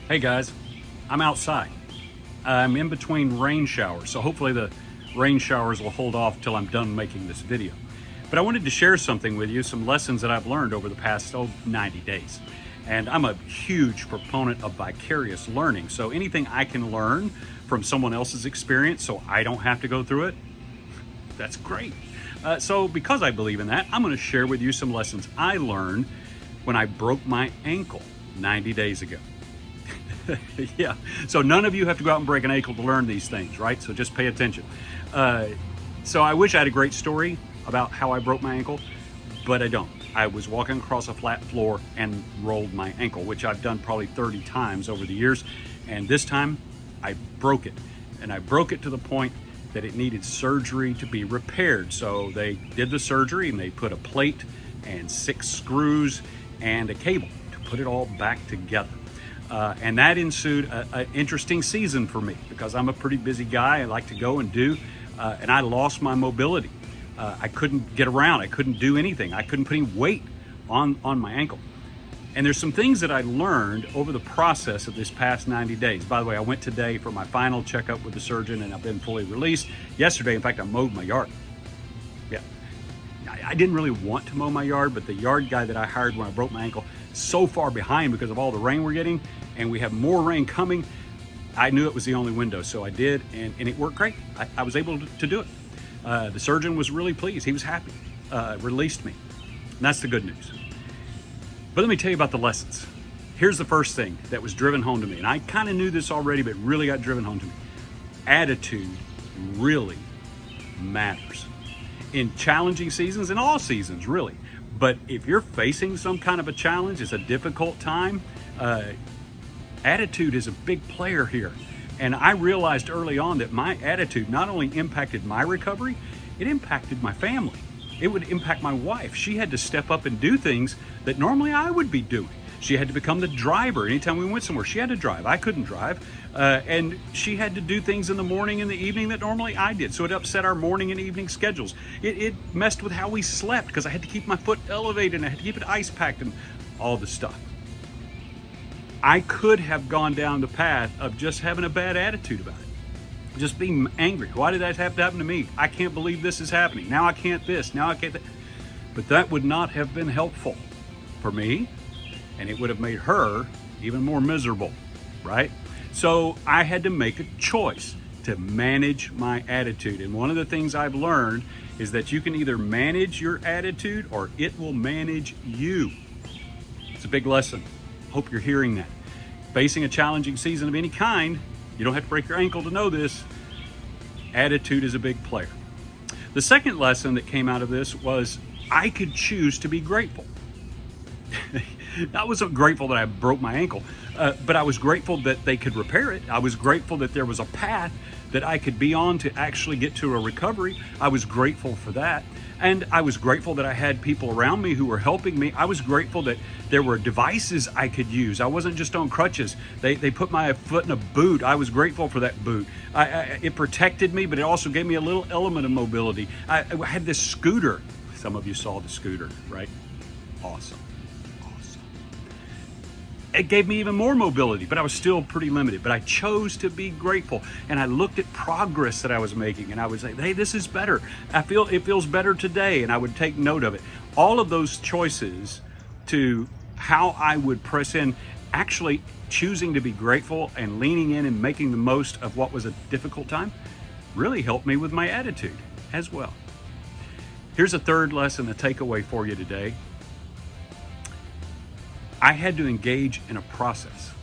Hey guys, I'm outside. I'm in between rain showers, so hopefully the rain showers will hold off till I'm done making this video. But I wanted to share something with you, some lessons that I've learned over the past 90 days. And I'm a huge proponent of vicarious learning, so anything I can learn from someone else's experience so I don't have to go through it, that's great. So because I believe in that, I'm going to share with you some lessons I learned when I broke my ankle 90 days ago. Yeah, so none of you have to go out and break an ankle to learn these things, right? So just pay attention. So I wish I had a great story about how I broke my ankle, but I don't. I was walking across a flat floor and rolled my ankle, which I've done probably 30 times over the years. And this time I broke it. And I broke it to the point that it needed surgery to be repaired. So they did the surgery and they put a plate and 6 screws and a cable to put it all back together. And that ensued an interesting season for me because I'm a pretty busy guy. I like to go and do, and I lost my mobility. I couldn't get around. I couldn't do anything. I couldn't put any weight on my ankle. And there's some things that I learned over the process of this past 90 days. By the way, I went today for my final checkup with the surgeon and I've been fully released. Yesterday, in fact, I mowed my yard. Yeah. I didn't really want to mow my yard, but the yard guy that I hired when I broke my ankle, so far behind because of all the rain we're getting, and we have more rain coming, I knew it was the only window, so I did, and it worked great. I was able to do it. The surgeon was really pleased. He was happy, released me. And that's the good news. But let me tell you about the lessons. Here's the first thing that was driven home to me, and I kind of knew this already, but really got driven home to me. Attitude really matters. In challenging seasons, in all seasons, really. But if you're facing some kind of a challenge, it's a difficult time, attitude is a big player here. And I realized early on that my attitude not only impacted my recovery, it impacted my family. It would impact my wife. She had to step up and do things that normally I would be doing. She had to become the driver. Anytime we went somewhere, she had to drive. I couldn't drive. And she had to do things in the morning and the evening that normally I did. So it upset our morning and evening schedules. It messed with how we slept because I had to keep my foot elevated and I had to keep it ice packed and all the stuff. I could have gone down the path of just having a bad attitude about it. Just being angry. Why did that have to happen to me? I can't believe this is happening. Now I can't this. Now I can't that. But that would not have been helpful for me. And it would have made her even more miserable, right? So I had to make a choice to manage my attitude. And one of the things I've learned is that you can either manage your attitude or it will manage you. It's a big lesson. Hope you're hearing that. Facing a challenging season of any kind, you don't have to break your ankle to know this. Attitude is a big player. The second lesson that came out of this was I could choose to be grateful. I wasn't grateful that I broke my ankle, but I was grateful that they could repair it. I was grateful that there was a path that I could be on to actually get to a recovery. I was grateful for that. And I was grateful that I had people around me who were helping me. I was grateful that there were devices I could use. I wasn't just on crutches. They put my foot in a boot. I was grateful for that boot. It protected me, but it also gave me a little element of mobility. I had this scooter. Some of you saw the scooter, right? Awesome. It gave me even more mobility, but I was still pretty limited. But I chose to be grateful, and I looked at progress that I was making, and I would say, hey, this is better. It feels better today, and I would take note of it. All of those choices to how I would press in, actually choosing to be grateful and leaning in and making the most of what was a difficult time, really helped me with my attitude as well. Here's a third lesson, a takeaway for you today. I had to engage in a process.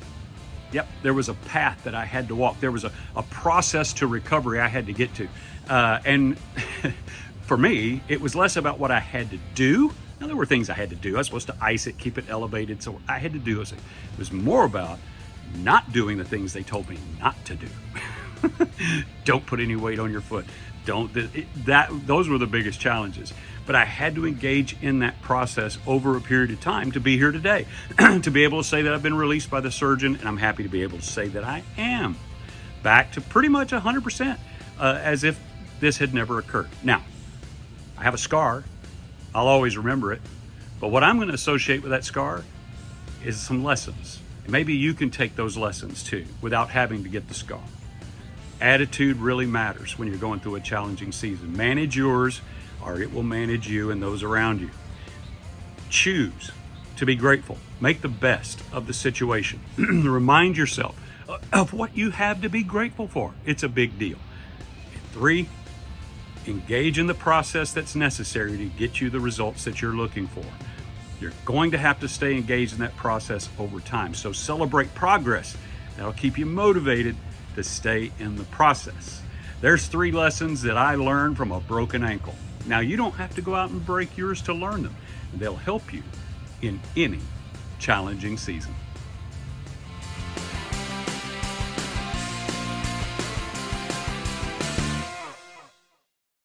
Yep, there was a path that I had to walk. There was a process to recovery I had to get to. And for me, it was less about what I had to do. Now, there were things I had to do. I was supposed to ice it, keep it elevated, so I had to do those things. It was more about not doing the things they told me not to do. Don't put any weight on your foot. Those were the biggest challenges. But I had to engage in that process over a period of time to be here today, to be able to say that I've been released by the surgeon, and I'm happy to be able to say that I am back to pretty much 100%, as if this had never occurred. Now, I have a scar. I'll always remember it. But what I'm going to associate with that scar is some lessons. maybe you can take those lessons too without having to get the scar. Attitude really matters when you're going through a challenging season. Manage yours, or it will manage you and those around you. Choose to be grateful. Make the best of the situation. Remind yourself of what you have to be grateful for. It's a big deal. 3, engage in the process that's necessary to get you the results that you're looking for. You're going to have to stay engaged in that process over time. So celebrate progress. That'll keep you motivated to stay in the process. There's 3 lessons that I learned from a broken ankle. Now, you don't have to go out and break yours to learn them. They'll help you in any challenging season.